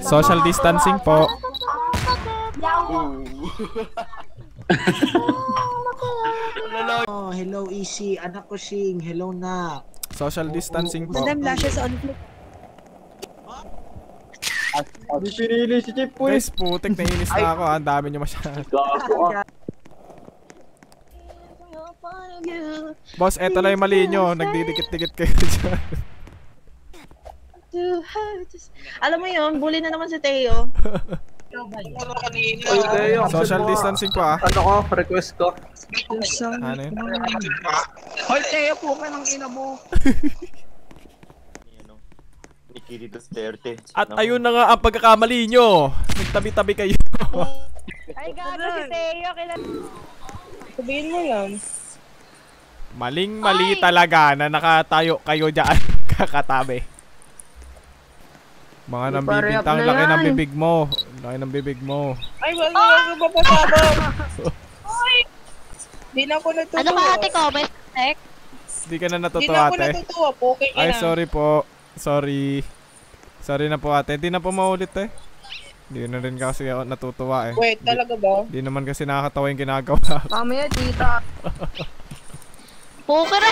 Social distancing po. Oh, hello Ishi, anak ko Shing, hello na. Social distancing po. Madam lashes on flip. Hindi pinili si Chip po. Guys, putik, nainis na ako. Ang dami nyo masyado. Boss, eto na yung mali nyo. Nagdidikit-dikit kayo dyan. Alam mo yun, bully na naman si Teo. Social distancing po ah. Ano ko? Request ko. Ano yun? Hoy, Teo po ka ng ina mo. At ayun na nga ang pagkakamali nyo. Nagtabi-tabi kayo. Ay, gago si Teo. Sabihin mo yan. Maling-mali talaga na nakatayo kayo dyan kakatabi. Mga nang bibintang, laki ng bibig mo. Laki ng bibig mo. Ay, wala ba pasabang? Di na ako natutuwa. Ano ka ate ko? May sex? Hindi ka na Di na natutuwa ako ate. natutuwa po. Okay Ay, na. sorry po. Sorry. Sorry na po ate. Hindi na po maulit eh. Hindi na rin kasi ako natutuwa eh. Wait, talaga ba? Hindi naman kasi nakakatawa yung ginagawa. Mamaya, tita. Poker